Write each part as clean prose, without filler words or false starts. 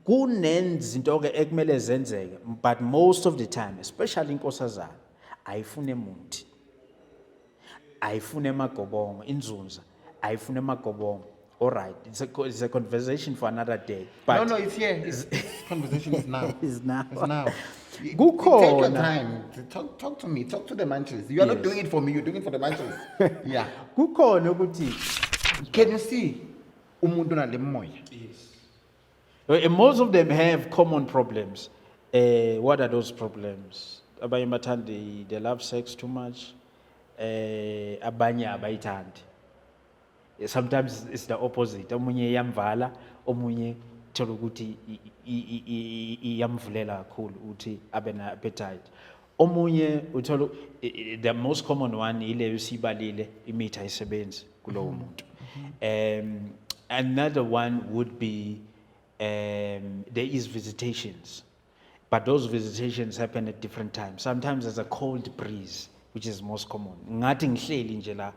kunezinto ke ekumele zenzeke, but most of the time, especially inkosazana, ayifune emuthi, ayifune emagobongo, inzunza, ayifune emagobongo. All right, it's a conversation for another day. But No, it's here. This conversation is now. It's now. It's now. Take Kukhona. your time. Talk to me. Talk to the munches. You are not Yes. doing it for me. You're doing it for the munches. Yeah. kukhona ukuthi Can you see? Umuntu nale moya. most of them have common problems. What are those problems? Abanye bathanda they love sex too much. Abanye abayithandi. Sometimes it's the opposite. Omunye iyamvala, omunye thola ukuthi iyamvulela kakhulu ukuthi abe na appetite. Omunye uthola the most common one ile usibalile imithi ayisebenzi kulowo muntu. Another one would be there is visitations, but those visitations happen at different times. Sometimes there's a cold breeze, which is most common. Ngathi ngihleli nje la,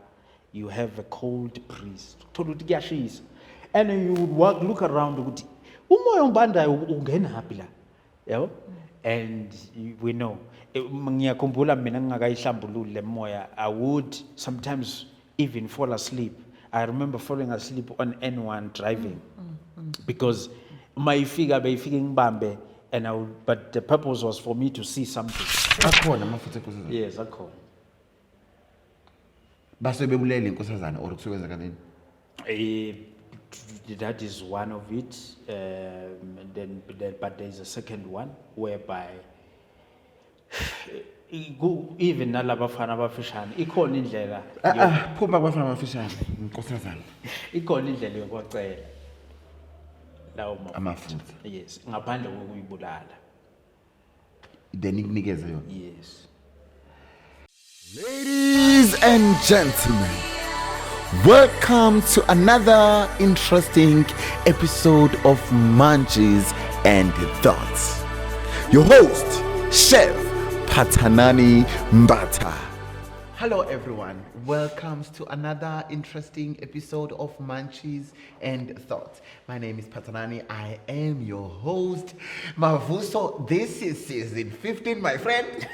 you have a cold breeze. Thola ukuthi kuyashisa. And you would look around ukuthi umoya ongibandayo ungenaphi la. Yabo? And we know. Ngiyakhumbula mina ngingakayihlambululi le moya, I would sometimes even fall asleep. I remember falling asleep on N1 driving because mayifika ngibambe, and but the purpose was for me to see something. Akhona amafutha enkosazana. Yes, akhona. Base bebulele inkosazana or kusebenza kanini? That is one of it. But there is a second one whereby even nalabafana abafishane ikhona indlela Phuma kwafana amafishane inkosazana. ikhona indlela yokwacela lawo Amafutha. yes, ngaphandle kokuyibulala. Then ikunikeze yona. Yes. Ladies and gentlemen, welcome to another interesting episode of Munchies and Thoughts. Your host, Chef Patanani Mbata. Hello everyone, welcome to another interesting episode of Munchies and Thoughts. My name is Patanani, I am your host. Mavuso, this is season 15, my friend.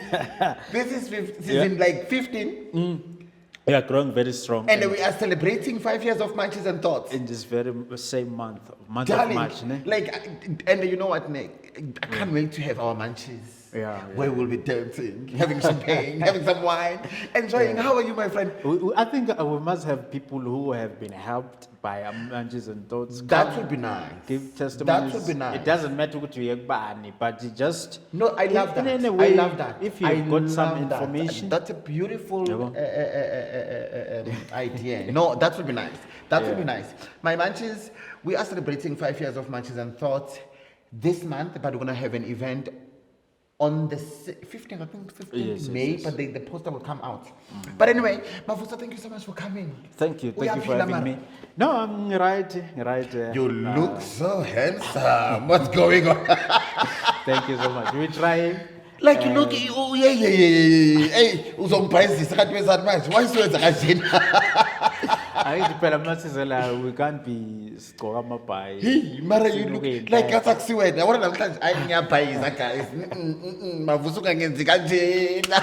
This is season like 15. We are growing very strong. And we are celebrating 5 years of Munchies and Thoughts. in this very same month of Darling, March. Ne? and you know what, Nick? I can't wait to have our Munchies. Yeah, Where we'll be dancing, having champagne, having some wine, enjoying. How are you, my friend? I think we must have people who have been helped by Munchies and Thoughts. That come, would be nice. Give testimonies. That would be nice. It doesn't matter what you bani, but you just No, I love that. in a way, I love that. If you've got some love that. information, That's a beautiful Yeah. idea. No, that would be nice. That would be nice. My Munchies, we are celebrating 5 years of Munchies and Thoughts this month, but we're going to have an event on the 15th, I think 15th Yes, May, yes. but the poster will come out. But anyway, Mafusa, thank you so much for coming. thank you for Uyaphila, having mara? me. No, I'm right. You look so handsome. What's going on? Thank you so much. We try. Like you look, oh yeah. Hey, uzongibhayizisa kanti wenzani manje? Why siwenza kanjena? We can't be sigqoka amabhayi. Hey, mara you look Silukile. like ngathi akusiwena. Yabona namhlanje hayi ngiyabhayiza guys. Mavusa ungangenzi kanjena.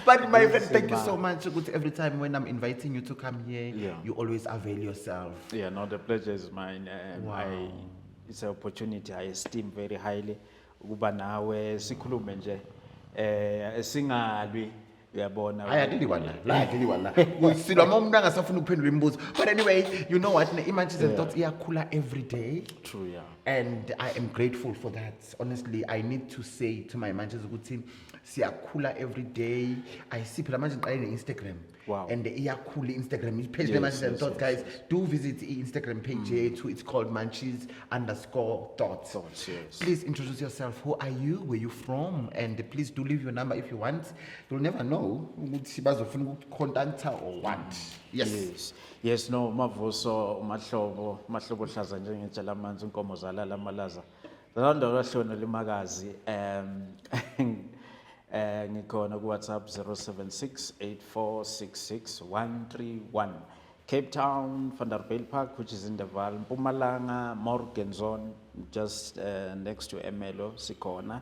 But my friend, thank you so much. Ukuthi every time when I'm inviting you to come here, Yeah. you always avail yourself. Yeah, no, the pleasure is mine. It's an opportunity I esteem very highly. Ukuba nawe sikhulume nje singalwi uyabona. Ayadiliwana. Silwa uma umuntu angasafuna ukuphendula imibuzo. But anyway, you know what? Imunchies and Thoughts iyakhula every day. True, yeah. And I am grateful for that. Honestly, I need to say to my Munchies ukuthi siyakhula every day. I see phela manje ngiqale Instagram. Wow. And iyakhula Instagram page Yes, Munchies and yes, Thoughts, yes, guys. Do visit the Instagram page too. It's called Munchies_Thoughts. Thoughts, yes. Please introduce yourself. Who are you? Where you from? And please do leave your number if you want. You'll never know ukuthi bazofuna ukucontact or what. Yes. Yes, no, Mavuso, mahlobo hlaza njengetshala amanzi inkomo zalala amalaza. Lando lahlona limakazi ngikhona ku WhatsApp 0768466131. Cape Town, Vanderbijlpark, which is in the Val, Mpumalanga, Morganzone, just next to Emelo, Sikona.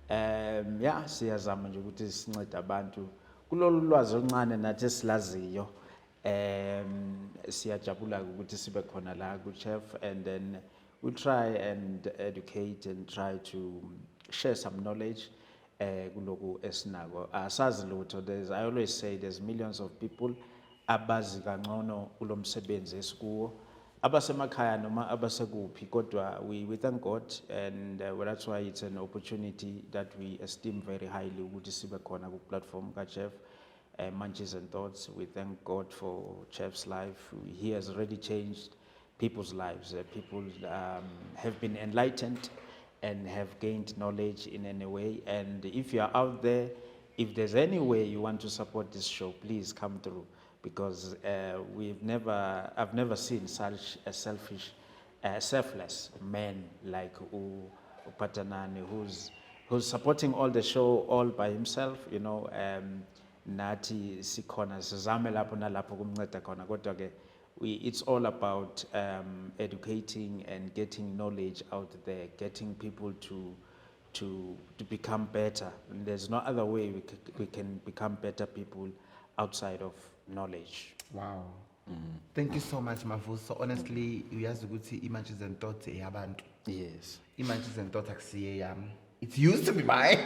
Yeah, siyazama nje ukuthi sincede abantu kulolu lwazi oluncane nathi esilaziyo. Siyajabula ukuthi sibe khona la ku chef, and then we try and educate and try to share some knowledge kuloku esinako. Asazi lutho. I always say there's millions of people abazi kangcono kulo msebenzi esikuwo, abasemakhaya noma abasekuphi, kodwa we thank God, and that's why it's an opportunity that we esteem very highly ukuthi sibe khona ku platform ka Chef Munchies and Thoughts. We thank God for Chef's life. He has already changed people's lives. People have been enlightened and have gained knowledge in any way. And if you are out there, if there's any way you want to support this show, please come through, because I've never seen such a selfless man like Patanani, who's supporting all the show all by himself, you know. Nathi sikhona sizame lapho nalapho kumnceda khona, kodwa ke it's all about educating and getting knowledge out there, getting people to become better. And there's no other way we can become better people outside of knowledge. Wow. Thank you so much, Mavuso. Honestly, uyazi ukuthi iMunchies and Thoughts eyabantu. Yes. iMunchies and Thoughts akusiye yami. It used to be mine.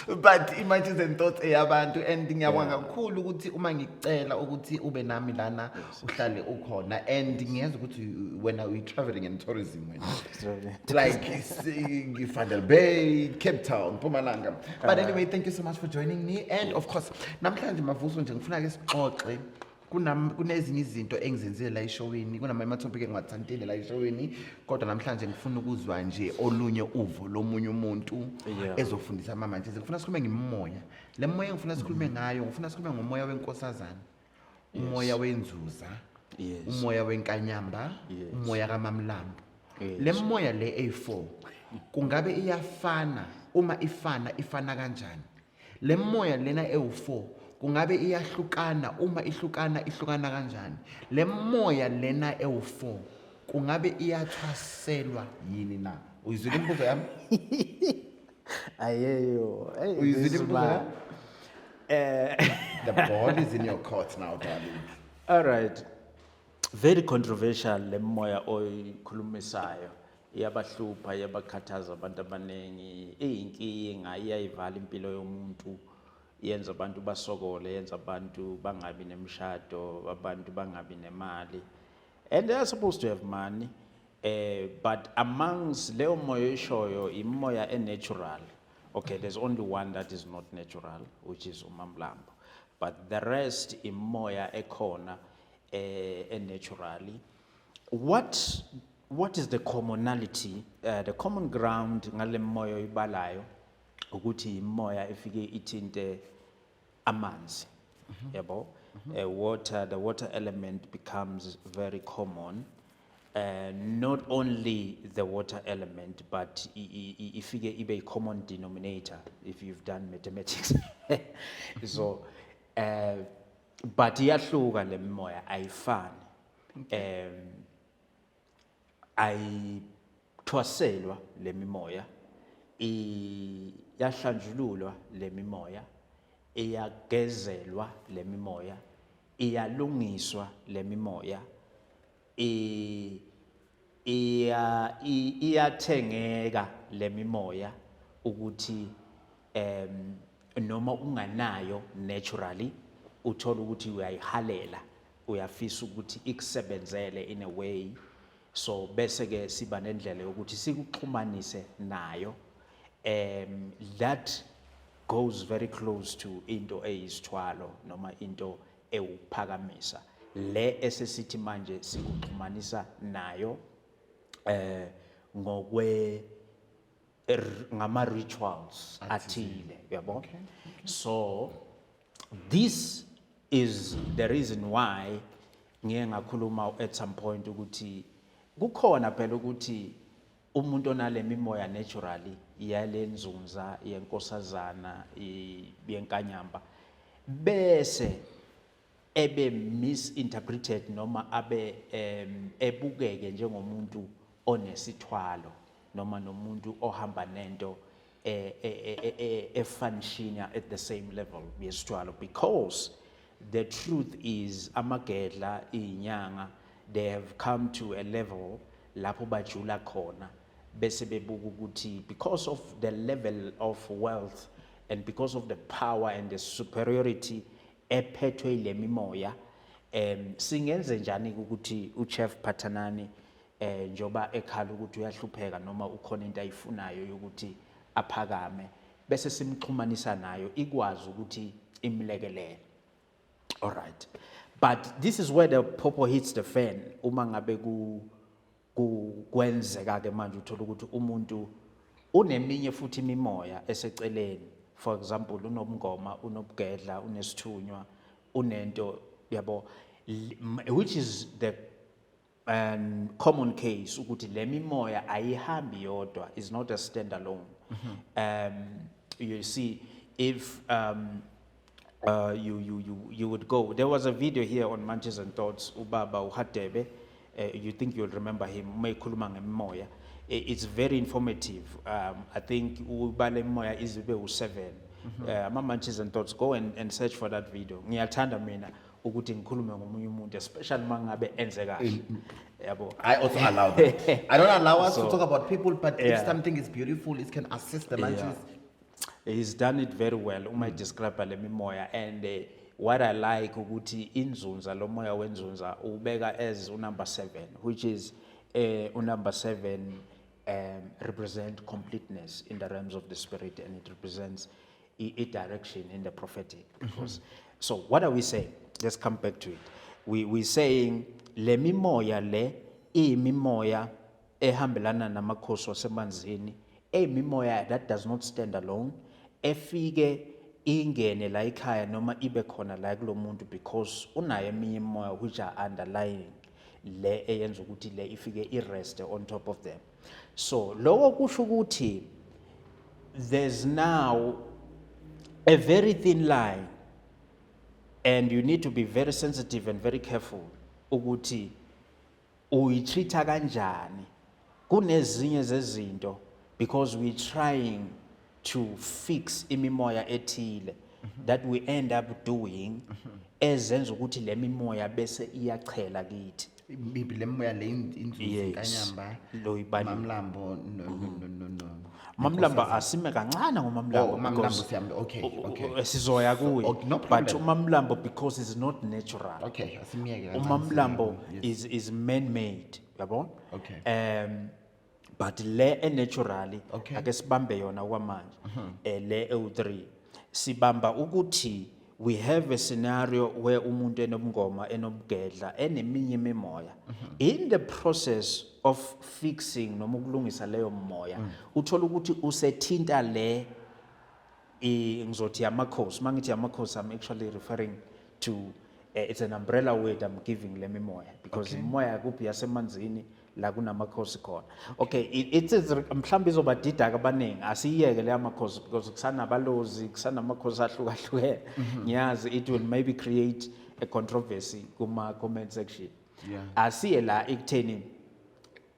But iMunchies and Thoughts eyabantu, and ngiyabonga kakhulu ukuthi uma ngicela ukuthi ube nami lana uhlale ukhona, and ngiyeza ukuthi when we traveling in tourism like Vanderbijlpark Bay, Cape Town, Mpumalanga. But anyway, thank you so much for joining me, and of course namhlanje Mavuso nje ngifuna ke sixoxe kunezinye izinto engizenzile la eshowini, kunama topic engiwathandile la eshowini, kodwa namhlanje ngifuna ukuzwa nje olunye uvo lomunye umuntu ezofundisa mama nje. Ngifuna sikhulume ngimoya. Le moya ngifuna sikhulume ngayo, ngifuna sikhulume ngomoya wenkosazana, umoya wenzuza, umoya wenkanyamba, umoya kaMamlambo. Le moya le A4 kungabe iyafana? Uma ifana kanjani? Le moya lena E4 kungabe iyahlukana? Uma ihlukana kanjani? Le moya lena E4 kungabe iyathwaselwa yini na? Uyizwile imbuzo yami? Ayeyo. Uyizwile imbuzo yami? The ball is in your court now, darling. All right. Very controversial le moya oyikhulumisayo. Iyabahlupha, iyabakhathaza abantu abaningi. Iyinkinga, iyayivala impilo yomuntu. Yenza abantu basokole, yenza abantu bangabi nemishado, abantu bangabi nemali. And they are supposed to have money. But amongst leo moya eshoyo, imoya natural. Okay, there's only one that is not natural, which is uMamlambo. But the rest imoya ekhona naturally. What is the commonality, the common ground ngale moya ibalayo ukuthi imoya efike ithinte amanzi, yabo? The water element becomes very common. Not only the water element, but ifike ibe a common denominator if you've done mathematics. So, but iyahluka le moya, ayifani. Ayithwaselwa le mimoya, iyahlanjululwa le mimoya, iyagezelwa le mimoya, iyalungiswa le mimoya, iyathengeka le mimoya ukuthi noma unganayo naturally uthola ukuthi uyayihalela, uyafisa ukuthi ikusebenzele in a way. So bese ke siba nendlela yokuthi sikuxhumanise nayo. That goes very close to into eyisithwalo noma into ewuphakamisa. Le esesithi manje sikuxhumanisa nayo ngama rituals athile, yabo? So this is the reason why ngiye ngakhuluma at some point ukuthi kukhona phela ukuthi umuntu onale mimoya naturally ebe misinterpreted noma abe ebukeke njengomuntu onesithwalo noma nomuntu ohamba nento efunctiona at the same level yesithwalo, because the truth is amagedla inyanga they have come to a level lapho bajula khona bese bebuka ukuthi because of the level of wealth and because of the power and the superiority ephethwe ile mimoya, singenze njani ukuthi uChef Phathanani njoba ekhala ukuthi uyahlupheka noma ukhona into ayifunayo yokuthi aphakame bese simxhumanisa nayo ikwazi ukuthi imlekelele. All right, but this is where the popo hits the fan. Uma ngabe kwenzeka ke manje uthola ukuthi umuntu uneminye futhi imimoya eseceleni. For example, unomngoma, unobugedla, unesithunywa, unento yabo, which is the common case ukuthi le mimoya ayihambi yodwa, is not a standalone. You see, if you would go, there was a video here on Manches and Thoughts, ubaba uHadebe, you think you'll remember him, umekhuluma ngemimoya. It's very informative. I think ubale moya is ube 7. Manches and Thoughts, go and search for that video. Ngiyathanda mina ukuthi ngikhulume ngomunye umuntu, especially mangabe enzeka. Yabo. I also allow that. I don't allow us to So, talk about people, but if yeah. something is beautiful, it can assist the Manches. He's done it very well. Uma describe le mimoya, and what I like ukuthi inzunza lo moya wenzunza ubeka as number 7, which is number 7 represent completeness in the realms of the spirit, and it represents a direction in the prophetic. Because, so what are we saying? Let's come back to it. We're saying le mimoya le mimoya ehambelana namakhosi wasemanzini, mimoya that does not stand alone, efike ingene la ikhaya noma ibe khona la kulo muntu because unayo eminye imimoya which are underlying le eyenza ukuthi le ifike irest on top of them. So lokho kusho ukuthi there's now a very thin line, and you need to be very sensitive and very careful ukuthi uyitreata kanjani kunezinye zezinto, because we're trying to fix imimoya ethile that we end up doing ezenza ukuthi le mimoya bese iyachela kithi. Maybe le moya le inzuzi Yes. kanyamba, Lo ibali. Mamlambo, no. Mamlamba asime kancane ngomamlambo Oh, Mamlambo because siyambe. Okay. sizoya kuye, okay, no but problem. umamlambo because it's not natural. Okay, asimiyeke kancane Umamlambo Yes. is man-made, yabo? Okay. But le naturally, Okay. ake sibambe yona kwamanje, le EU3 sibamba ukuthi we have a scenario where umuntu enobungoma enobugedla eneminye imimoya, in the process of fixing noma ukulungisa leyo moya uthola ukuthi usethinta le ngizothi amakhosi. Mangithi amakhosi, I'm actually referring to it's an umbrella word I'm giving le mimoya, because imimoya kuphi yasemanzini la kunamakhosi khona. Okay, it's mhlawumbe izobadida abaningi, asiyeke le amakhosi because kusanabalozi, kusanamakhosi ahlukahlukene. Ngiyazi it will maybe create a controversy kuma comment section. Yeah. Asiye la ekutheni,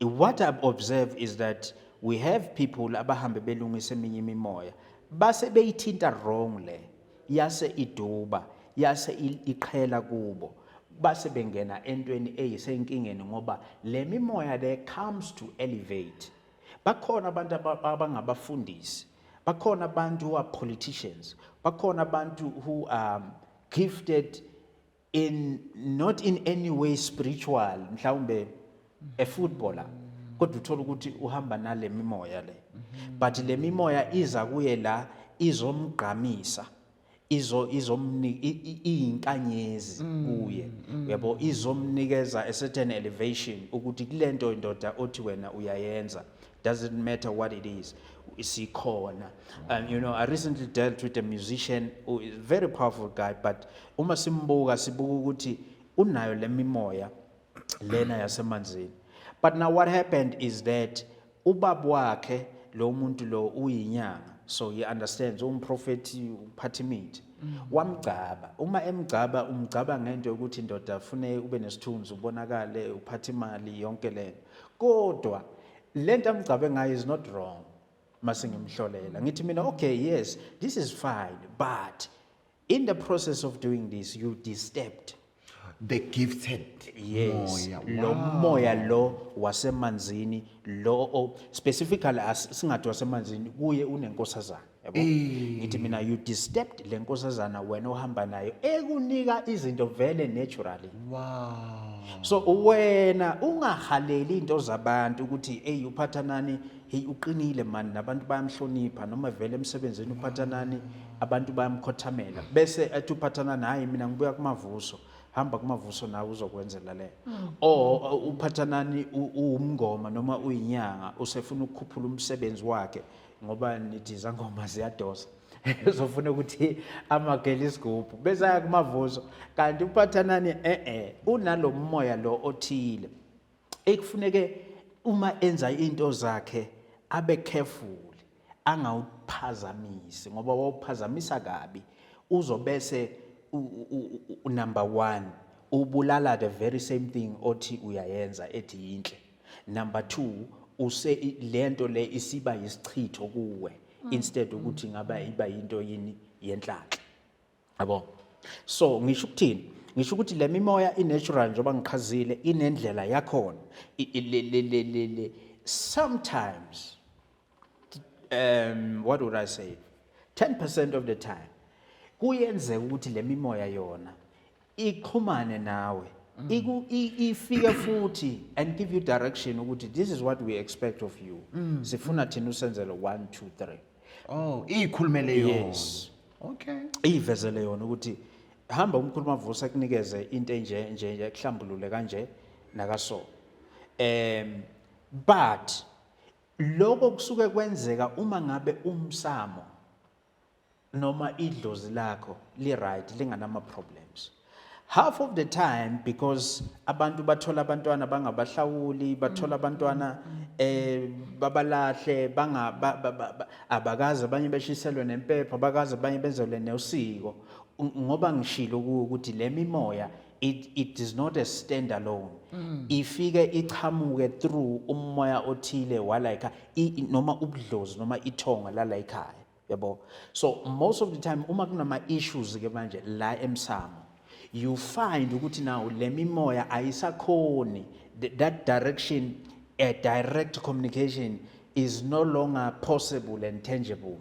what I've observed is that we have people abahambe belungisa eminye imimoya base beyithinta wrong le, yase iduba, yase iqhela kubo, base bengena entweni eyisenkingeni ngoba le mimoya there comes to elevate. Bakhona abantu abangabafundisi, bakhona abantu who are politicians, bakhona abantu who are gifted in not in any way spiritual, mhlawumbe a footballer, kodwa uthola ukuthi uhamba nale mimoya le, but le mimoya iza kuye la izomgqamisa, iyinkanyezi kuye, yabo, izomnikeza a certain elevation ukuthi kulento indoda othi wena uyayenza, doesn't matter what it is, isikhona. And you know, I recently dealt with a musician who is a very powerful guy, but uma simbuka sibuka ukuthi unayo le mimoya lena yasemanzini. But now what happened is that ubaba wakhe lo muntu lo uyinyanga so he understands umprofeti uphatha imithi wamgcaba uma emgcaba umgcaba ngento yokuthi indoda afune ube nesithunzi ubonakale uphatha imali yonke lento kodwa lento amgcabe ngayo is not wrong mase ngimhlolela ngithi mina okay yes this is fine but in the process of doing this you disturbed The gifted yes moya. lo moya lo wasemanzini lo specifically singathi wasemanzini kuye unenkosazana yabo ngithi mina you disturbed le nkosazana wena ohamba nayo ekunika izinto vele naturally Wow. so wena ungahaleli into zabantu ukuthi hey uphatha nani hey uqinile man nabantu bayamhlonipha noma vele emsebenzini uphatha nani abantu bayamkhothamela bese ethi uphatha nani hayi mina ngibuya kumavuso hamba kumavuso nawe uzokwenzela le uphatha nani umngoma noma uyinyanga usefuna ukukhuphula umsebenzi wakhe ngoba nithi zangoma ziyadosa uzofuna ukuthi amageli isigubhu bese aya kumavuso kanti uphatha nani unalo moya lo othile ekufuneke uma enza into zakhe abe careful angawuphazamisi ngoba wawuphazamisa kabi uzobese number 1 ubulala the very same thing othi uyayenza ethi yinhle number 2 use lento le isiba yisichitho kuwe instead ukuthi ngaba iba into yini yenhlanhla yabo so ngisho ukuthini ngisho ukuthi le mimoya inatural njengoba ngichazile inendlela yakhona sometimes what would I say 10% of the time kuyenzeka ukuthi le mimoya yona ixhumane nawe ifike futhi and give you direction ukuthi this is what we expect of you sifuna thina usenzele 1 2 3 Oh, ikhulumele yona. yes Okay. ivezele yona ukuthi hamba umkhuluma vusa kunikeze into nje ekuhlambulule kanje nakaso but lokho kusuke kwenzeka uma ngabe umsamo noma idlozi lakho li right linganama problems half of the time because abantu bathola abantwana bangabahlawuli bathola abantwana babalahle abakaze abanye beshiselwe nempepha abakaze abanye benzelwe nosiko ngoba ngishilo ukuthi le mimoya it is not a standalone ifike ichamuke through umoya othile wala noma ubudlozi noma ithonga lala ekhaya yabo so most of the time uma kunama issues ke manje la emsamo you find ukuthi now le mimoya ayisakhoni that direction a direct communication is no longer possible and tangible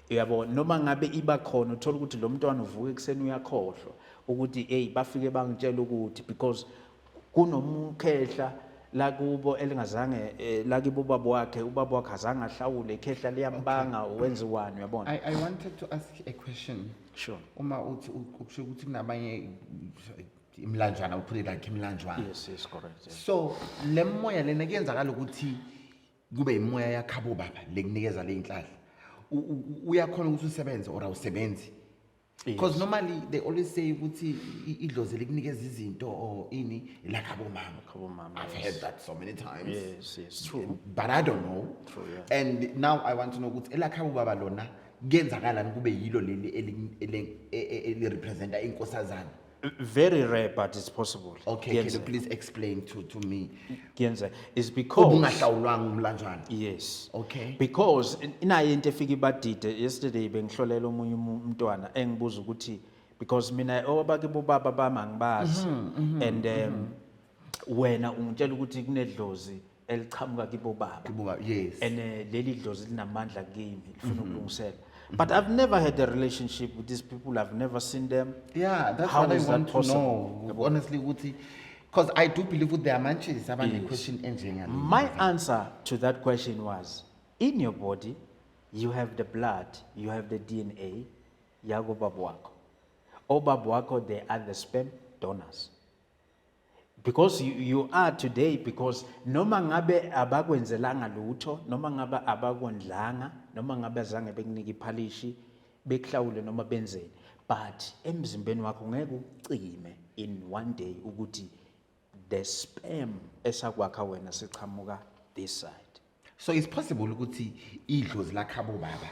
yabo noma ngabe iba khona uthola ukuthi lo mntwana uvuka ekseni uyakhohlwa ukuthi hey bafike bangitshela ukuthi because kunomkhehla la kubo elingazange la kibo ubaba wakhe azange ahlawule ikhehla liyambanga wenziwani uyabona I wanted to ask a question. sure Uma uthi ukusho ukuthi kunabanye imlanjana uput it like imlanjana. yes correct yes. So le moya lena kuyenzakala ukuthi kube imoya yakhabo baba lekunikeza le inhlahla. Uyakhona ukuthi usebenze or awusebenzi. Because normally they always say ukuthi idlozi likunikeza izinto or ini lakhabo mama. I've heard that so many times. yes true But I don't know. True, yeah. And now I want to know ukuthi elakhabo baba lona kuyenzakala kube yilo leli eli representa inkosazana. very rare but it's possible Okay, can you please explain to me? Kuyenza is because Ubungahlawulwanga umlanjana. yes Okay. because inayo into efika ibadide yesterday bengihlolela omunye umntwana engibuza ukuthi because mina obakibo baba bamangibazi and wena ungitshela ukuthi kunedlozi elichamuka kibo baba Kibo, yes. and leli dlozi linamandla kimi lifuna ukulungisela but I've never had a relationship with these people. I've never seen them. Yeah, that's How what I is that want to possible? know. Honestly, because I do believe with their manches, I have a Yes. question engineer. My answer to that question was, in your body, you have the blood, you have the DNA, yago babu wako. O babu wako, they are the sperm donors. Because you are today, because noma ngabe abakwenzelanga lutho, noma ngabe abakondlanga, noma ngabe zange bekunika iphalishi, beklawule noma benzeni. But emzimbeni wakho ngeke ucime in one day ukuthi the sperm esakwakha wena sichamuka this side. So it's possible ukuthi idlozi lakhabo baba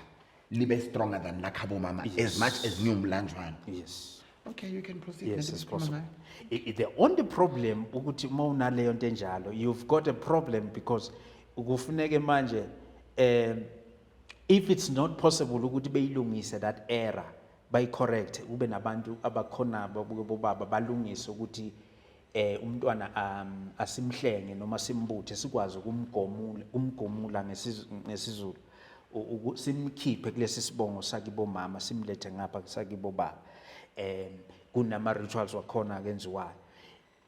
libe stronger than lakhabo mama Yes. as much as nyumlanjwana. Yes. Okay, you can proceed. Yes, Nento it's esikhuluma possible. ngayo. The only problem ukuthi uma unaleyo nto enjalo, you've got a problem because kufuneke manje if it's not possible ukuthi beyilungise that error, bayi-correct, ube nabantu abakhona bobaba balungise ukuthi umntwana asimhlenge noma simbuthe sikwazi umgomula ngesizulu simkhiphe kulesi sibongo sakibo mama simlethe ngapha sakibo baba kunama rituals wakhona akenziwayo.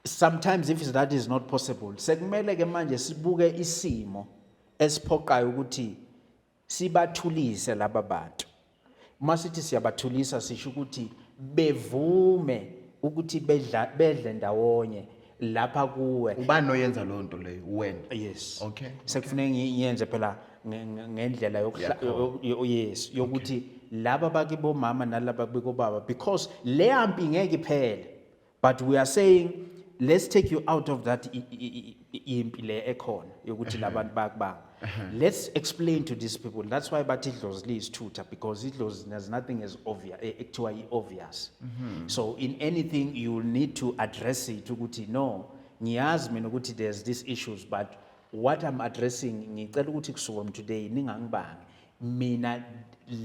Sometimes if that is not possible sekumele ke manje sibuke isimo esiphoqayo ukuthi sibathulise laba bantu. Masithi siyabathulisa sisho ukuthi bevume ukuthi bedle ndawonye lapha kuwe. Ubani oyenza lo nto leyo? Wena. Yes. Okay. Sekufuneka ngiyenze phela ngendlela yes yokuthi laba bakibo mama nalaba biko baba because le ampi ngeke iphele, but we are saying let's take you out of that impi le ekhona yokuthi labantu bakubanga. Let's explain to these people. That's why bathi idlozi is tutor, because idlozi there's nothing as obvious actually obvious. So in anything you will need to address it ukuthi no ngiyazi mina ukuthi there's these issues, but what I'm addressing ngicela ukuthi kusuka today ningangibangi mina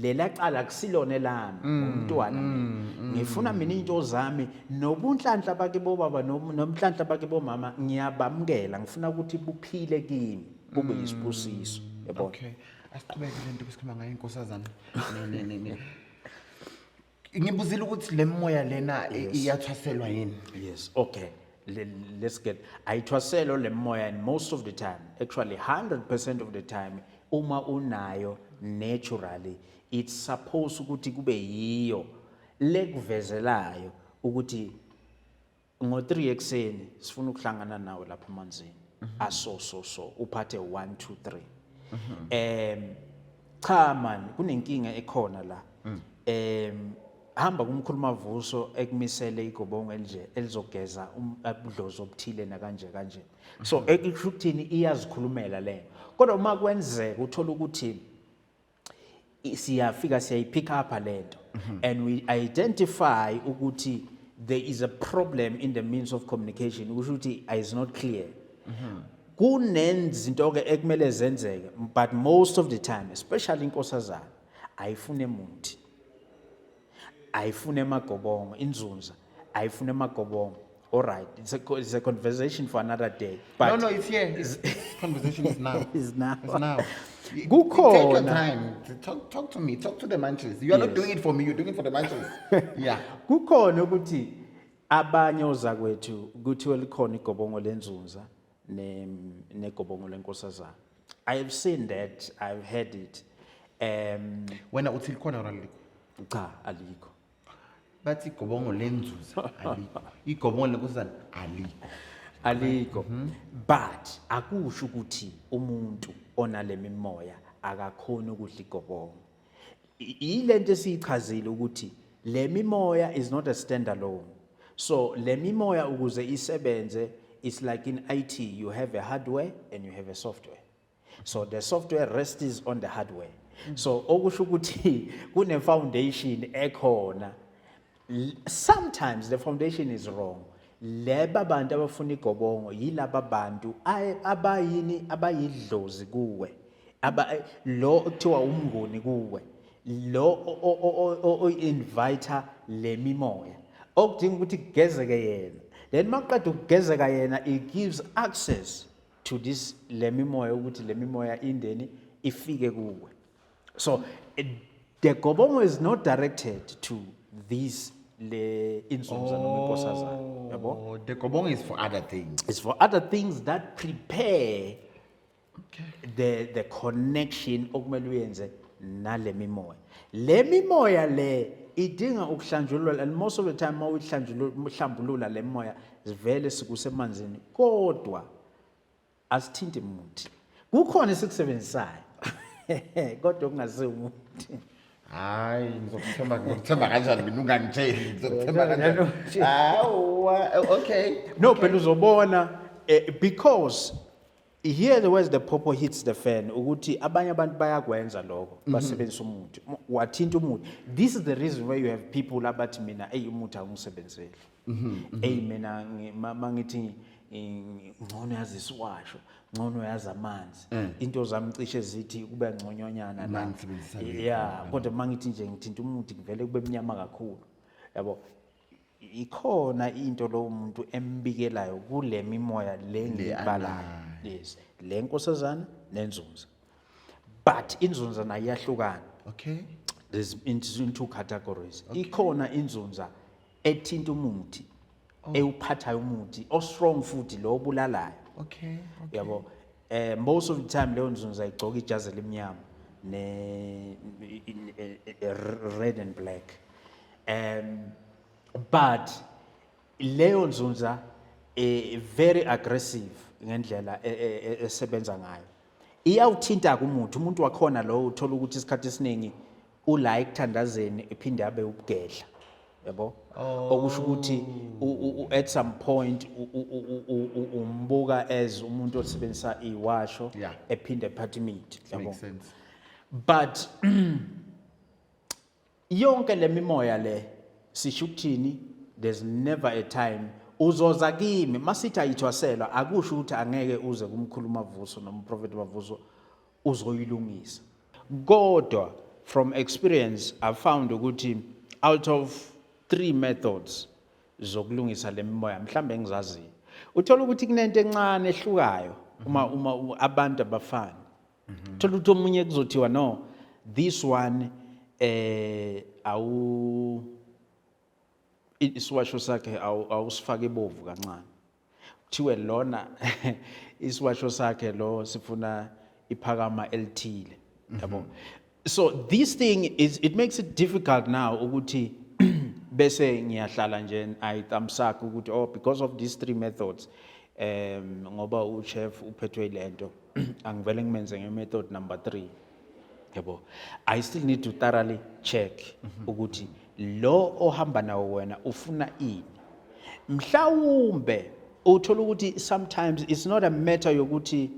lela cala kusilone lami umntwana ngifuna mina into zami nobunhlanhla bakibo baba nomhlanhla bakibo mama ngiyabamkela, ngifuna ukuthi buphile kimi kube yisibusiso, yabo. Okay. Asiqhubeke lento besikhuluma ngayo inkosazana. Ngibuzile ukuthi le moya lena iyathwaselwa yini? Yes, okay. Let's get ayithwaselo le moya, and most of the time, actually 100% of the time, uma unayo naturally, it's supposed ukuthi kube yiyo lekuvezelayo ukuthi ngo3 ekseni sifuna ukuhlangana nawe lapha emanzini. So uphathe 1 2 3. Cha man kunenkinga ekhona la. Hamba kumkhuluma Vuso ekumisele igobongo elije elizogeza ubudlozi obuthile na kanje. So ekuthini iyazikhulumela le. Kodwa uma kwenzeka uthola ukuthi siyafika siyayipick up lento and we identify ukuthi there is a problem in the means of communication ukuthi is not clear. Kunezinto ke ekumele zenzeke, but most of the time especially inkosazana ayifune muthi, ayifune magobongo inzunza, ayifune magobongo. All right, it's a conversation for another day, but No, it's here. This conversation is now. It's now. It's now. Take Kukhona. your time. Talk to me. Talk to the manches. You are not Yes. doing it for me. You're doing it for the manches. Yeah. kukhona ukuthi abanye ozakwethu kuthiwe likhona igobongo lenzunza negobongo lenkosazana. I have seen that, I've heard it. Wena uthi likhona or alikho? Cha alikho. Bathi igobongo lenzuza alikho. Igobongo lenkosazana alikho. But akusho ukuthi umuntu onale mimoya akakhona ukudla igobongo. Ilento esichazile ukuthi le mimoya is not a standalone. So le mimoya ukuze isebenze, it's like in IT, you have a hardware and you have a software. So the software rests on the hardware. So okusho ukuthi kune foundation ekhona. Sometimes the foundation is wrong. Leba bantu abafuna igobongo yilaba bantu abayidlozi kuwe. Lo kuthiwa umnguni kuwe. Lo inviter le mimoya. Okudinga ukuthi kugezeke yena. Then maqeda ukugezeka yena, it gives access to this le mimoya ukuthi le mimoya indeni ifike kuwe. So the gobongo is not directed to these le inzunza noma inkosazana, yabo. The gobongo is for other things. It's for other things that prepare the connection okumele uyenze nale mimoya. Le mimoya le idinga ukuhlanjululwa, and most of the time mawuhlambulula le mimoya vele sikusemanzini kodwa asithinti umuntu. Kukhona esikusebenzisayo kodwa kungasiyo umuntu. Hayi ngizokuthemba kanjani mina ungangitsheli ngizokuthemba kanjani. Okay. No, phela uzobona because here the words the popo hits the fan ukuthi abanye abantu bayakwenza lokho basebenzisa umuthi wathinta umuthi. This is the reason why you have people abathi mina umuthi angisebenzeli mina mangithi ngcono yazi isiwasho ngcono yazi amanzi into zami cishe zithi kube ngconyonyana na yeah kodwa mangithi nje ngithinta umuthi ngivele kube mnyama kakhulu yabo. Ikhona into lo umuntu embikelayo kule mimoya le ngibalayo. Yes, le nkosazana nenzunza, but inzunza nayo iyahlukana. Okay. There's in two categories. Ikhona inzunza ethinta umuthi ewuphathayo umuthi o-strong futhi lo obulalayo. Okay. Yabo. Most of the time leyo nzunza igcoka ijazi elimnyama ne red and black. But leyo nzunza very aggressive ngendlela esebenza ngayo. Iyawuthinta umuthi, umuntu wakhona lo uthola ukuthi isikhathi esiningi ula ekuthandazeni ephinde abe ubugedla. Yabo? Okusho ukuthi at some point umbuka as umuntu osebenzisa iwasho ephinde ephatha imithi. Yabo? Makes sense. But yonke le mimoya le sisho ukuthini, there's never a time uzoza kimi masithi ayithwaselwa akusho ukuthi angeke uze kumkhuluma Vuso noma uProfeti Mavuso uzoyilungisa. Kodwa from experience I found ukuthi out of 3 methods zokulungisa le mimoya mhlambe engizaziyo uthola ukuthi kunento encane ehlukayo uma abantu abafani. Uthola ukuthi omunye kuzothiwa no, this one isiwasho sakhe awusifake ebovu kancane, kuthiwe lona isiwasho sakhe lo sifuna iphakama elithile. Yabo? So this thing it makes it difficult now ukuthi bese ngiyahlala nje ayithamsaka ukuthi because of these 3 methods ngoba uchef uphethwe ilento angivele ngimenze ngemethod number 3. Yabo? I still need to thoroughly check ukuthi lo ohamba nawo wena ufuna ini. Mhlawumbe uthola ukuthi sometimes it's not a matter yokuthi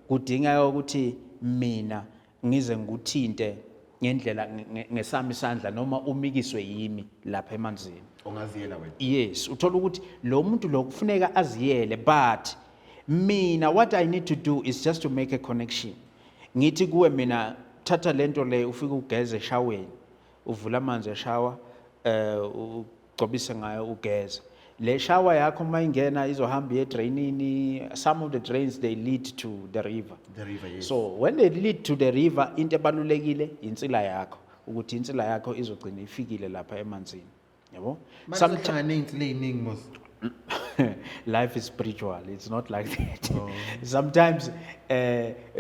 kudinga ukuthi mina ngize ngikuthinte ngendlela ngesami isandla noma umikiswe yimi lapha emanzini. Ongaziyela wena. Yes, uthola ukuthi lo muntu lo kufuneka aziyele, but mina what I need to do is just to make a connection. Ngithi kuwe mina thatha lento le ufike ugeze eshaweni, uvula amanzi eshawa ugcobise ngayo ugeze. Le shower yakho mayingena izohamba edrainini. Some of the drains they lead to the river. The river, yes. So when they lead to the river into ebalulekile insila yakho ukuthi insila yakho izogcina ifikile lapha emanzini. Yabo? Life is spiritual, it's not like that. Sometimes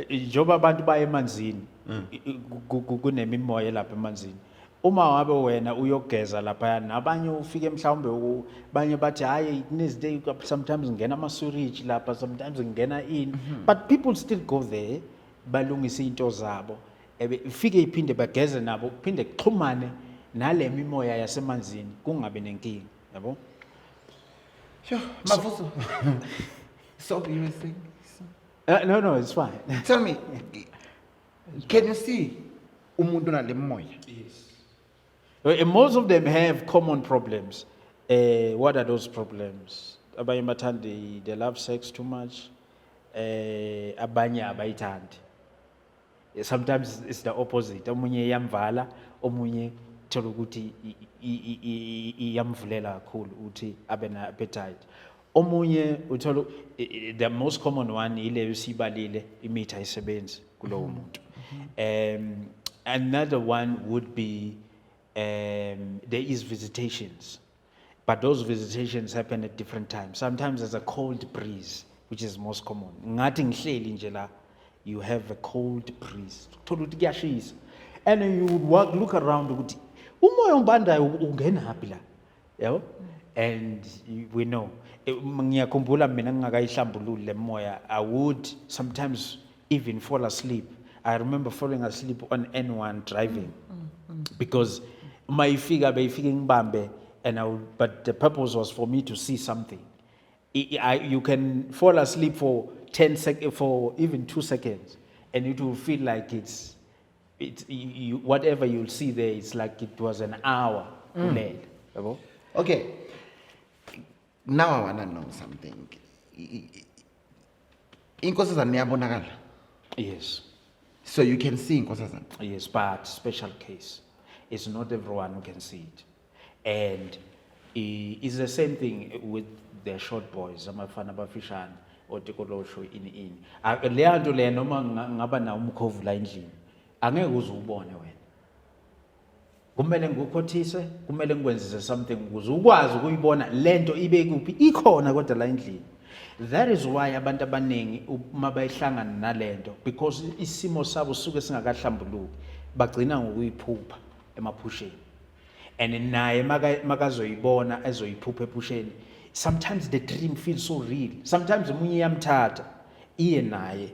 njoba abantu baye emanzini kunemimoya lapha emanzini. Uma wabe wena uyogeza lapha nabanye ufike mhlawumbe banye bathi hayi kunezide sometimes ngena amasurage lapha, sometimes ngena in, but people still go there balungisa into zabo ifike iphinde bageze nabo kuphinde kuxhumane nale mimoya yasemanzini kungabe nenkingi. Yabo? Sure. Mavuso. So you were saying? No, it's fine. Tell me, can you see umuntu nale moya? Yes. Most of them have common problems. What are those problems? Abanye bathandi, they love sex too much. Abanye abayithandi. Sometimes it's the opposite. Omunye yamvala, omunye thola ukuthi iyamvulela kakhulu ukuthi abe na appetite. Omunye uthola the most common one ile usibalile imithi ayisebenzi kulowo muntu. Another one would be there is visitations, but those visitations happen at different times. Sometimes there's a cold breeze, which is most common. Ngathi ngihleli nje la, you have a cold breeze. Thola ukuthi kuyashisa. And you would look around ukuthi umoya ombandayo ungenaphi la. Yabo? And we know. Ngiyakhumbula mina ngingakayihlambululi le moya, I would sometimes even fall asleep. I remember falling asleep on N1 driving because my figure ngibambe, but the purpose was for me to see something. You can fall asleep for for even 2 seconds, and it will feel like whatever you'll see there, it's like it was an hour. Kulele, yabo? Okay. Now I want to know something. Inkosazana iyabonakala. Yes, So you can see Inkosazana. yes, but special case. It's not everyone who can see it. And it's the same thing with the short boys, amafana bafishane, otikolosho ini. Leya nto leya noma ngaba na umkhovu la endlini, angeke uze ubone wena. Kumele ngikukhothise, kumele ngikwenzise something ukuze ukwazi ukuyibona lento ibe kuphi, ikhona kodwa la endlini. That is why abantu abaningi uma bayihlangana nalento, because isimo sabo suke singakahlambuluki, bagcina ngokuyiphupha emaphusheni. And naye makazoyibona ezoyiphupha ephusheni, sometimes the dream feels so real. Sometimes umunye iyamthatha iye naye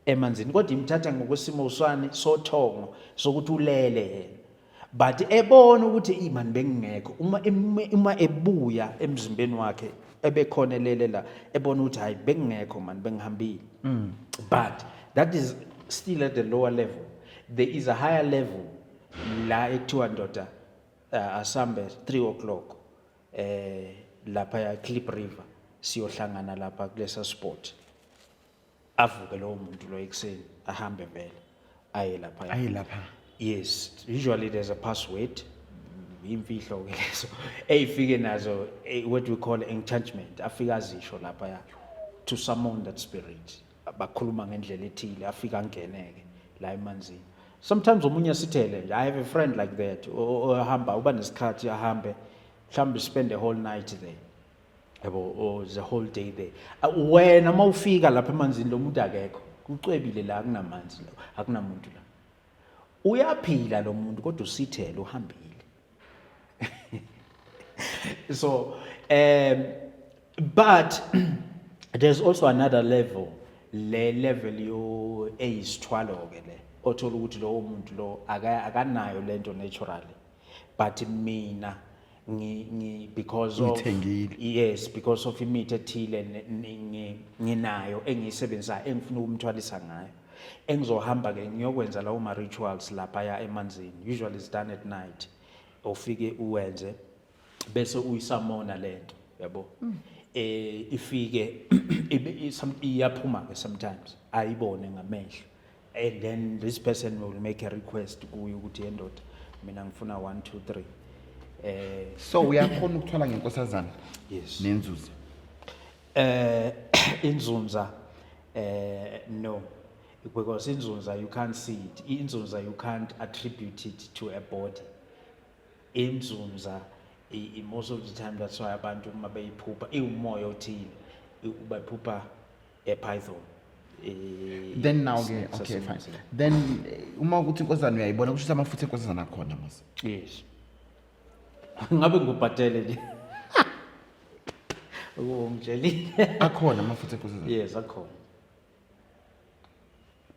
emanzini, kodwa imthatha ngokwesimo swane sothongo sokuthi ulele yena. But ebona ukuthi imani bengingekho, uma ebuya emzimbeni wakhe ebekhona lele la, ebona ukuthi hayi bengingekho man, bengihambile. But that is still at the lower level. There is a higher level la ekuthiwa ndoda asambe 3 o'clock lapha ya Clip River siyohlangana lapha kulesa sport. Avuke lo muntu lo ekseni ahambe vele aye lapha. Aye lapha. Yes, usually there's a password. Imfihlo ke lezo eyifike nazo what we call enchantment. Afika azisho lapha ya to summon that spirit. Bakhuluma ngendlela ethile afika angeneke la emanzini. Sometimes umunye sithele nje, I have a friend like that. Ohamba uba nesikhathi ahambe mhlawumbe spend the whole night there. Yabo, or the whole day there. Wena mawufika lapha emanzini lo muntu akekho. Kucwebile la akunamanzi la, akunamuntu la. Uyaphila lo muntu kodwa usithele uhambile. So but there's also another level, level yo eyisithwalo ke le, othola ukuthi lo muntu lo akanayo lento naturally, but mina because of Uyithengile. yes, because of imithi ethile nginayo engiyisebenzayo engifuna ukumthwalisa ngayo, engizohamba ke ngiyokwenza lawo ma rituals lapha ya emanzini. Usually it's done at night. Ufike uwenze bese uyisamona lento, yabo. Ifike iyaphuma ke sometimes ayibone ngamehlo, and then this person will make a request kuyo ukuthi yendoda mina ngifuna 1 2 3. So uyakhona ukuthwala ngenkosazana. Yes. Nenzuzo. Inzunza no, because inzunza you can't see it. Inzunza you can't attribute it to a body. Inzunza most of the time, that's why abantu uma beyiphupha iwumoya othile bayiphupha a python. Then now okay, fine. Then uma ukuthi inkosazana uyayibona kusho amafutha enkosazana akhona mos. Yes. Ngabe ngubhatele nje. Ungitshela. Akhona amafutha enkosazana. Yes, akhona.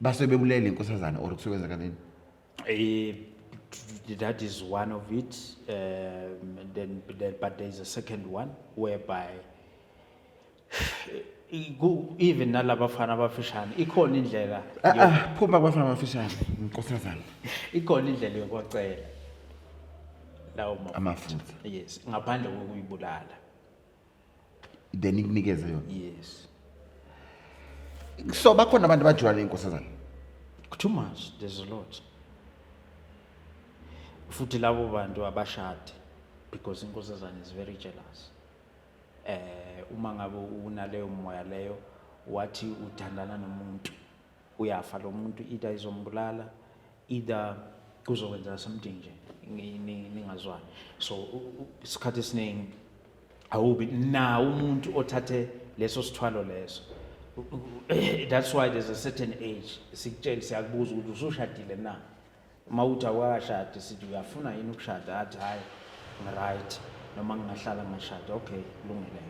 Base bebulele inkosazana or kusebenza kanini? That is one of it. But there is a second one whereby even nalabafana abafishane ikhona indlela Phuma kwafana abafishane inkosazana. ikhona indlela yokwacela lawo Amafutha. yes, ngaphandle kokuyibulala. Then ikunikeze yona. Yes, So bakhona abantu abajwayele inkosazana. too much. There's a lot. Futhi labo bantu abashadi, because inkosazana is very jealous. Uma ngabe unaleyo moya leyo wathi uthandana nomuntu uyafa lo muntu, either izombulala either kuzokwenza something nje ningazwani. So isikhathi esiningi awubi na umuntu othathe leso sithwalo leso. That's why there's a certain age sikutshela siyakubuza ukuthi usushadile na. Mawuthi awashada sithi uyafuna yini ukushada, athi hayi right noma ngingahlala ngashada. Okay, kulungile.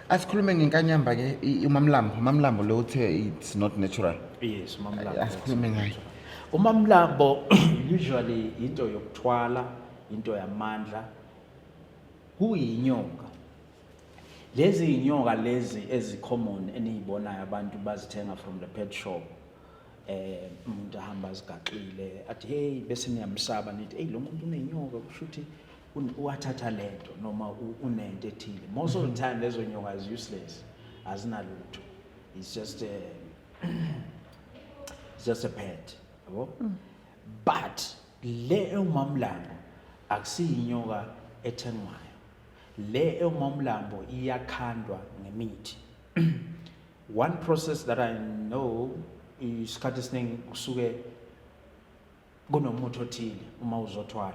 Asikhulume ngenkanyamba ke uMamlambo lo uthe it's not natural. Yes, uMamlambo. Asikhulume ngayo. uMamlambo usually into yokuthwala, into yamandla, kuyinyoka. lezi inyoka lezi ezi-common eniyibonayo abantu bazithenga from the pet shop, umuntu ahamba azigaxile athi hey bese niyamsaba nithi hey lo muntu unenyoka kusho ukuthi wathatha lento noma unento ethile. Most of the time lezo nyoka is useless, azinalutho, it's just a pet, yabo. But le eumamlambo akusiyinyoka ethengwayo, le eumamlambo iyakhandwa ngemithi. One process that I know isikhathi esiningi kusuke kunomuthi othile uma uzothwala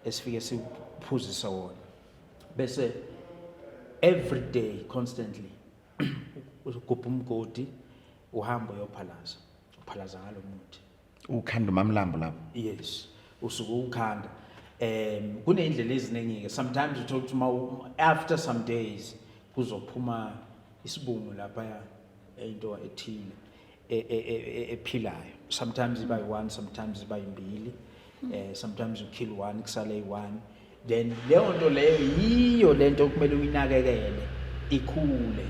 esifike siphuzisa wona bese every day constantly ugubha umgodi uhamba uphalaza ngalo muthi ukhanda umamlambo lapho. yes usuke ukhanda. Kuneyindlela eziningi ke, sometimes uthola ukuthi after some days kuzophuma isibungu lapha into ethile ephilayo. Sometimes iba yi-1, sometimes iba yimbili, sometimes you kill one kusale yi-1, then leyo nto leyo yiyo lento kumele uyinakekele ikhule.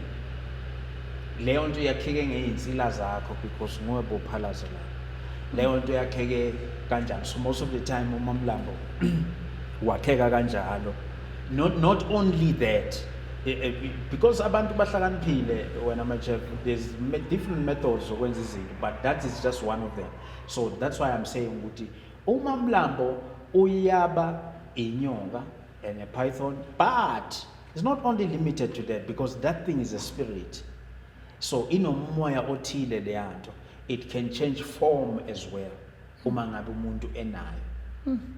Leyo nto yakheke ngeinsila zakho because nguwe bophalaza la. Leyo nto yakheke kanjalo. So most of the time umamlambo wakheka kanjalo. Not only that, because abantu bahlakaniphile wena manje, there's different methods zokwenza izinto, but that is just one of them. So that's why I'm saying ukuthi umamlambo uyaba inyoka and a python, but it's not only limited to that, because that thing is a spirit. So inomoya othile leyanto, it can change form as well uma ngabe umuntu enayo.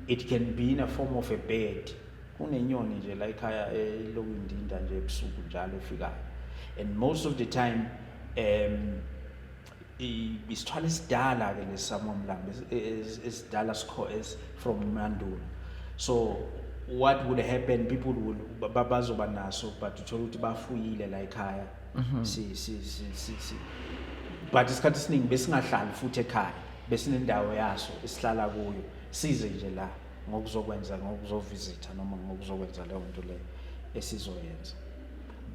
It can be in a form of a bird. Kunenyoni nje la ekhaya elokundinda nje ebusuku njalo efikayo, and most of the time isithwala esidala ke lesamamlambo esidala is from mandulo. So what would happen, people will bazoba naso, but uthola ukuthi bafuyile la ekhaya. But isikhathi esiningi besingahlali futhi ekhaya, besinendawo yaso esihlala kuyo, size nje la ngokuzovisita noma ngokuzokwenza leyo nto le esizoyenza.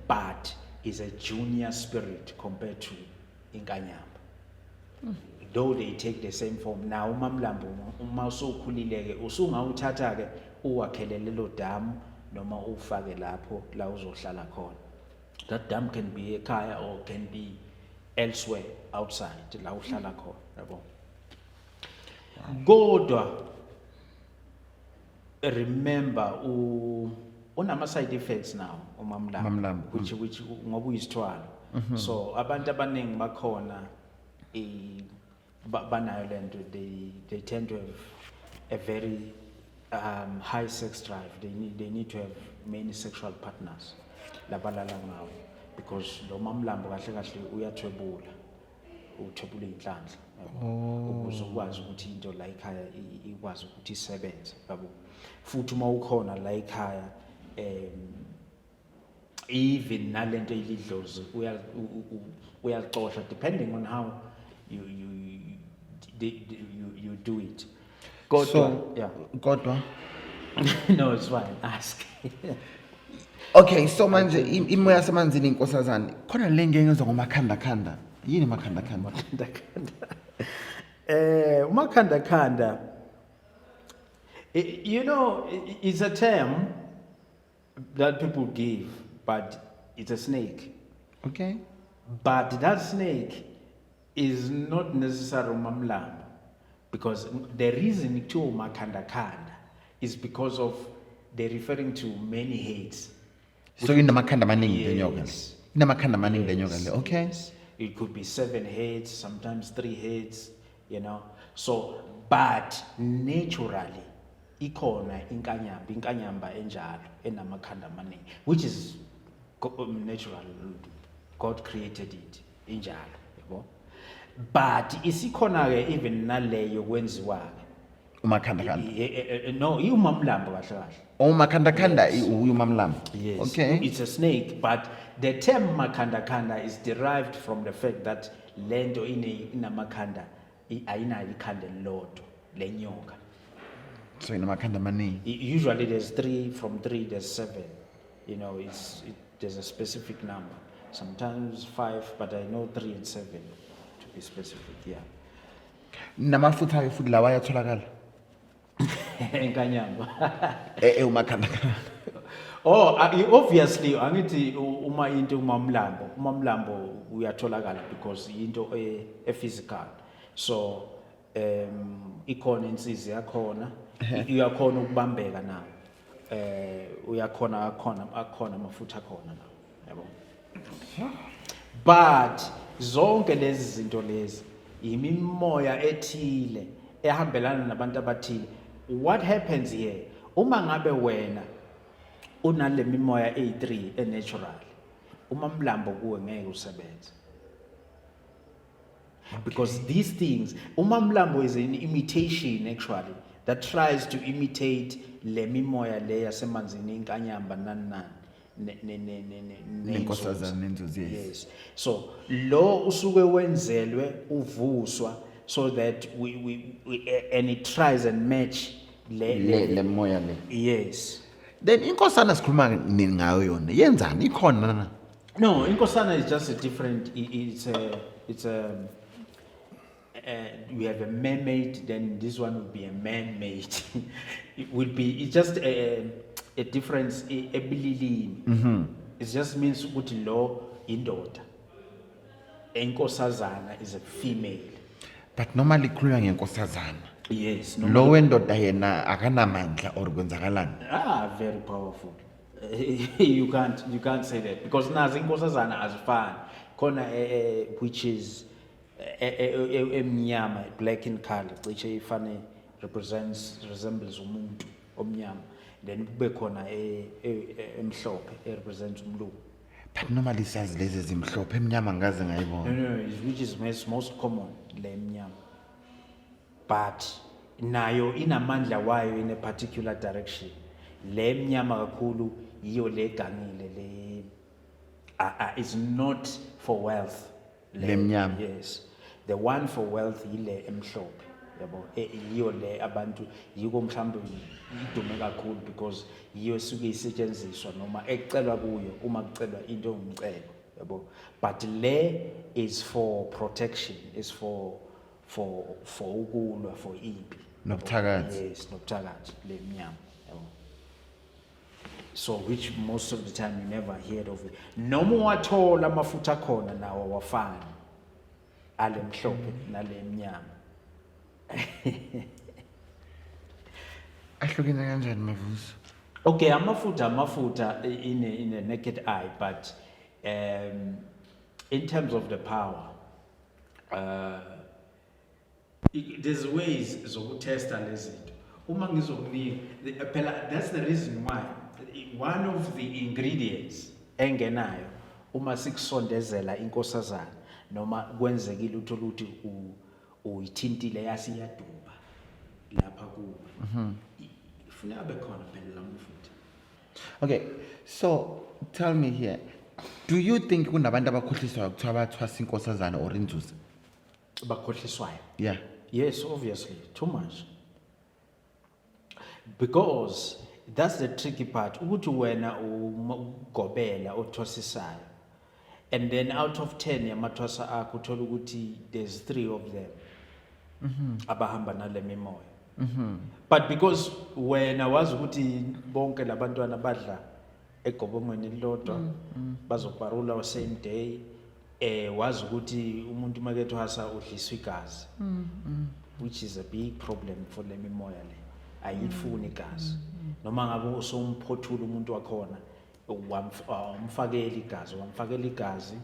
But is a junior spirit compared to inkanyamba. Though they take the same form. Now umamlambo uma usukhulile ke usungawuthatha ke uwakhele lelo damu noma ufake lapho la uzohlala khona. That dam can be ekhaya or can be elsewhere outside la uhlala khona, yabo. Kodwa remember unama side effects now umamlambo, which ngoba uyisithwala. So abantu abaningi bakhona banayo lento, they tend to have a very high sex drive. They need to have many sexual partners labalala ngawo, because lo mamlambo kahle kahle uyathwebula inhlanhla, ukuze ukwazi ukuthi into la ekhaya ikwazi ukuthi isebenze, yabo. Futhi uma ukhona la ekhaya even nalento elidlozi uyalixosha, depending on how you do it. So, yeah. Kodwa. No, it's fine. Ask. Okay, so manje imo yasemanzini inkosazana khona le ngengezwa ngomakhanda. Yini makhanda? Umakhanda, you know, it's a term that people give, but it's a snake. Okay. But that snake is not necessarily umamlambo, because the reason to umakhanda is because of they're referring to many heads. So inamakhanda maningi lenyoka. Inamakhanda maningi lenyoka le. Okay. Yes. It could be 7 heads, sometimes 3 heads, you know. So, but naturally, ikhona inkanyamba enjalo enamakhanda maningi, which is natural. God created it injalo, yabo. But isikhona ke even naleyo kwenziwa Umakhanda. no, iumamlambo kahle. Umakhanda uyumamlambo. Yes. Okay. It's a snake, but the term makhanda is derived from the fact that lento inamakhanda ayina ikhanda elilodwa lenyoka. So inamakhanda maningi. Usually there's 3, from 3 there's 7. You know, there's a specific number. Sometimes 5, but I know 3 and 7 to be specific. Yeah. Namafutha ke futhi lawa ayatholakala. Enkanyamba. Umakhanda. Oh, obviously, angithi uma umamlambo uyatholakala because into a physical. So, ikhona insizi yakhona, uyakhona ukubambeka na. Uyakhona akhona amafutha akhona na. Yabo. But zonke lezi zinto lezi imimoya ethile ehambelana nabantu abathile. What happens here? Uma ngabe wena unale mimoya e3 natural, umamlambo kuwe ngeke usebenze. Because these things, umamlambo is an imitation actually that tries to imitate le mimoya le yasemanzini inkanyamba nani. Nenkosazana nenzuzi, Yes. So lo usuke wenzelwe uvuswa so that we and it tries and match le moya le. Yes. Then inkosana sikhuluma nini ngayo yona? Yenzani ikhona na? No, inkosana is just a different. We have a man-made. Then this one would be a man-made. It will be. It's just a difference. Ebililini. It just means ukuthi lo indoda. Enkosazana is a female. But normally khulunywa ngenkosazana. Yes. Lo wendoda yena akanamandla or kwenzakalani? Very powerful. You can't say that because nazi inkosazana azifani. Khona which is emnyama, black in color, which ifane resembles umuntu omnyama. Then kube khona emhlophe represents umlungu. But normally says lezi zimhlophe emnyama ngaze ngayibona. No, which is most common le emnyama. But nayo inamandla wayo in a particular direction. Le emnyama kakhulu yiyo le gangile le is not for wealth. Le emnyama. Yes. The one for wealth yile emhlophe. Yabo yiyo le abantu yiko mhlambe idume kakhulu because yiyo esuke isetshenziswa noma ecelwa kuyo uma kucelwa into ngumcebo yabo. But le is for protection, is for ukulwa, for impi. Nobuthakathi. Yes, nobuthakathi le emnyama yabo. So which most of the time you never heard of it. Noma wathola amafutha khona nawo wafana. Ale mhlophe nale emnyama. Ahlukene kanjani Mavuso? Okay, amafutha in a naked eye, but in terms of the power, there's ways zokutesta lezi zinto. Uma ngizokunika phela, that's the reason why one of the ingredients engenayo uma sikusondezela inkosazana noma kwenzekile uthola ukuthi uyithintile yasiyaduba lapha kuwe. Funeka abe khona phela lamafutha. Okay, so tell me here, do you think kunabantu abakhohliswayo kuthiwa bathwasa inkosazana or inzuzi? Bakhohliswayo. Yeah. Yes, obviously, too much. Because that's the tricky part. Ukuthi wena ugobela othwasisayo. And then out of 10 yamathwasa akho uthola ukuthi there's 3 of them. Abahamba nale mimoya. But because wena wazi ukuthi bonke labantwana badla egobongweni elilodwa bazoparula same day, wazi ukuthi umuntu makethwasa udliswa igazi, which is a big problem for le mimoya le. Ayifuni igazi noma ngabe usomphothula umuntu wakhona wamfakela igazi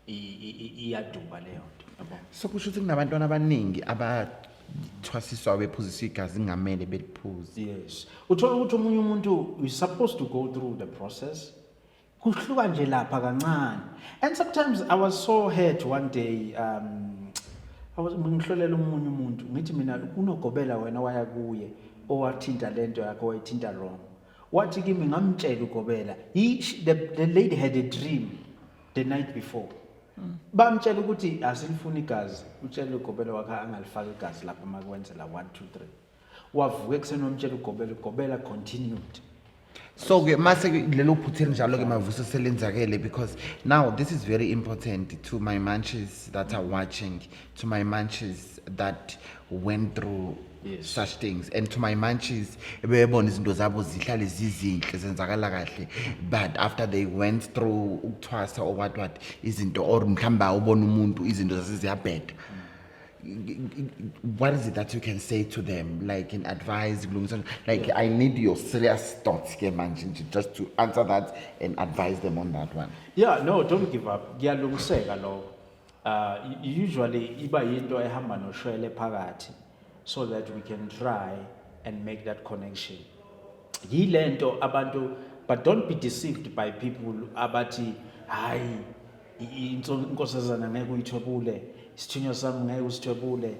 iyaduba leyo nto. So kusho ukuthi kunabantwana abaningi abathwasiswa bephuziswa igazi ngamele beliphuze. Yes. Uthola ukuthi omunye umuntu is supposed to go through the process. Kuhluka nje lapha kancane. And sometimes I was so hurt one day, ngihlolela umunye umuntu ngithi mina kunogobela wena waya kuye owathinta lento yakho wayithinta wrong. Wathi kimi ngamtshela ugobela, the lady had a dream the night before. Bamtshela ukuthi asilifuni igazi, utshela ugobela wakhe angalifaka igazi lapha makwenzela 1 2 3. Wavuka ekseni wamtshela ugobela continued. So ke mase ke lelo phutheni njalo ke Mavuso selenzakele, because now this is very important to my munchies that are watching, to my munchies that went through such things, and to my munchies bebona izinto zabo zihlale zizinhle zenzakala kahle, but after they went through ukuthwasa or what izinto, or mhlamba ubona umuntu izinto zaseziyabheda. What is it that you can say to them, like in advice? Like, I need your serious thoughts here, manje, just to answer that and advise them on that one. Yeah, no, don't give up. Ngiyalungiseka lo. Usually iba yinto ehamba noshwele phakathi, so that we can try and make that connection. Yilento abantu, but don't be deceived by people abathi hayi inkosazana ngeke uyithobule, isithunywa sami ngeke usithobule,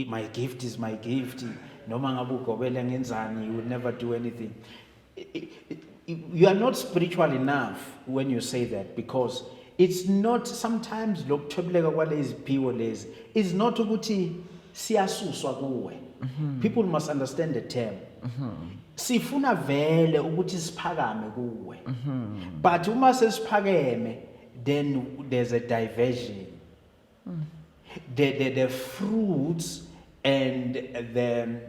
my gift is my gift, noma ngabe ugobela ngenzani, you will never do anything. You are not spiritual enough when you say that, because it's not, sometimes lokuthobeleka kwalezi phiwo lezi is not ukuthi siyasuswa kuwe. People must understand the term. Sifuna vele ukuthi siphakame kuwe. But uma sesiphakeme, then there's a diversion. The fruits and the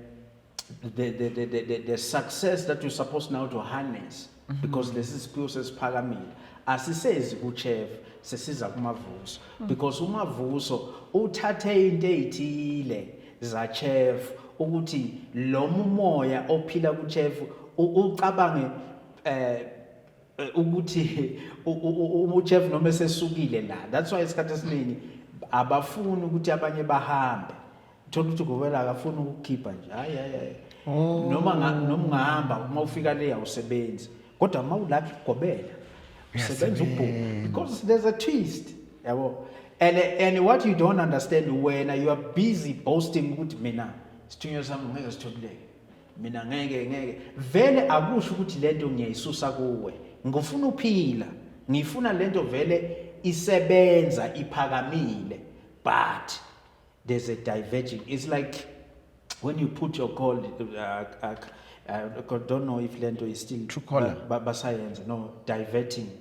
success that you're supposed now to harness, because this is process pyramid. As he says, chef, sesiza kumavuso, because umavuso uthathe into ezithile za chef ukuthi lo moya ophila ku chef ucabange ukuthi chef noma sesukile la. That's why isikhathi esiningi abafuni ukuthi abanye bahambe, thola ukuthi govela akafuni ukukhipha nje hayi noma ngahamba uma ufika le awusebenzi, kodwa uma ulapha ugobela usebenza ubhuku, because there's a twist yabo. And what you don't understand, when you are busy boasting ukuthi mina sithunywa sami ngeke sithobuleke, mina ngeke vele akusho ukuthi lento ngiyayisusa kuwe, ngifuna uphila, ngifuna lento vele isebenza iphakamile, but there's a diverging. It's like when you put your call, I don't know if lento is still true caller, but science, no, diverting,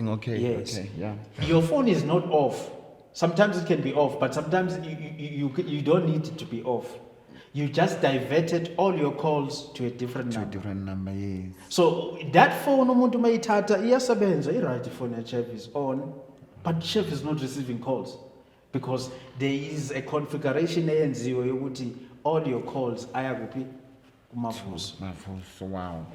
okay. Yes. Okay, yeah. Your phone is not off. Sometimes it can be off, but sometimes you don't need it to be off. You just diverted all your calls to a different number. To a different number, yes. So that phone umuntu mayithatha iyasebenza, right phone ya chef is on, but chef is not receiving calls, because there is a configuration eyenziwe yokuthi all your calls aya kuphi kumavuso. Mavuso, wow.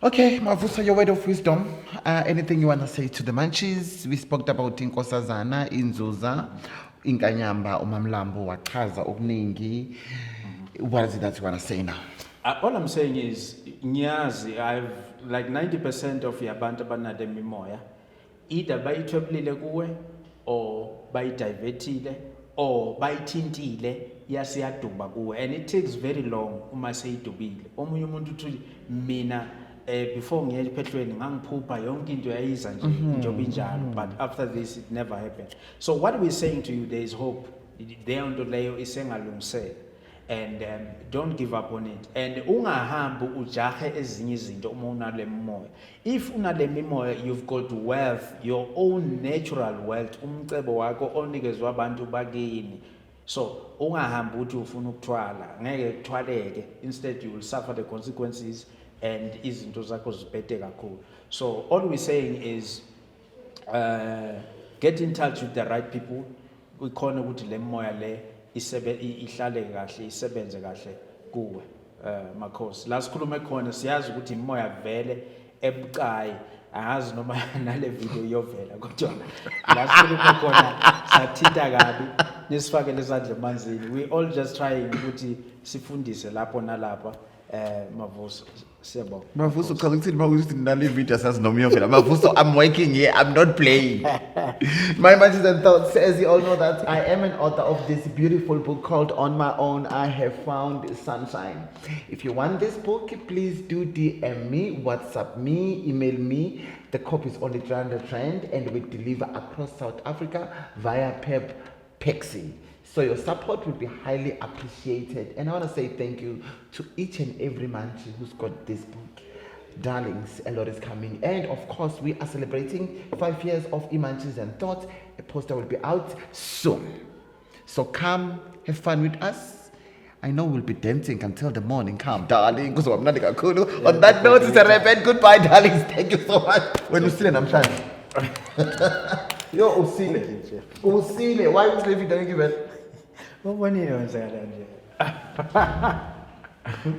Okay, Mavuso, your word of wisdom. Anything you want to say to the munchies? We spoke about Inkosazana, Inzuza, Inkanyamba, Umamlambo, Wakaza, Ogningi. What is it that you want to say now? All I'm saying is, Nyazi, I've like 90% of yabantu banade mimoya, either bayithobelile kuwe, or bayidivertile, or bayithintile yasiyaduba kuwe, and it takes very long uma seyidubile. Omunye umuntu uthi mina before ngiye ephehlweni ngangiphupha yonke into yayiza nje njobe injalo, but after this it never happened. So what we're saying to you, there is hope. There onto leyo isengalungiseka, and don't give up on it. And ungahambi ujahe ezinye izinto uma unale mimoya. If unale mimoya, you've got wealth, your own natural wealth, umcebo wakho onikezwe abantu bakini. So ungahambi uthi ufuna ukuthwala, ngeke kuthwaleke. Instead you will suffer the consequences, and izinto zakho zibhede kakhulu. So all we're saying is get in touch with the right people. Ukhona ukuthi le moya le ihlale kahle, isebenze kahle kuwe. Makhosi la sikhuluma khona siyazi ukuthi imoya vele ebucayi, angazi noma nale video yovela, kodwa la sikhuluma khona sathinta kabi nisifake lesandla emanzini. We all just trying ukuthi sifundise lapho nalapha. Mavuso, siyabonga. Mavuso, Mavuso, I'm working here, I'm not playing. My munchies and thoughts, as you all know that I am an author of this beautiful book called On My Own, I Have Found Sunshine. If you want this book, please do DM me, WhatsApp me, email me. The copy is only 300 Rand, and we deliver across South Africa via PEP Pexi. So your support will be highly appreciated. And I want to say thank you to each and every munchie who's got this book. darlings, a lot is coming. And of course, we are celebrating 5 years of Imanches and Thoughts. A poster will be out soon. So come, have fun with us. I know we'll be dancing until the morning. Come, darling. On that note, it's a wrap and goodbye, darlings. Thank you so much. When you see I'm trying. Yo, Usile. Usile. Why was Levi doing it? What one you know,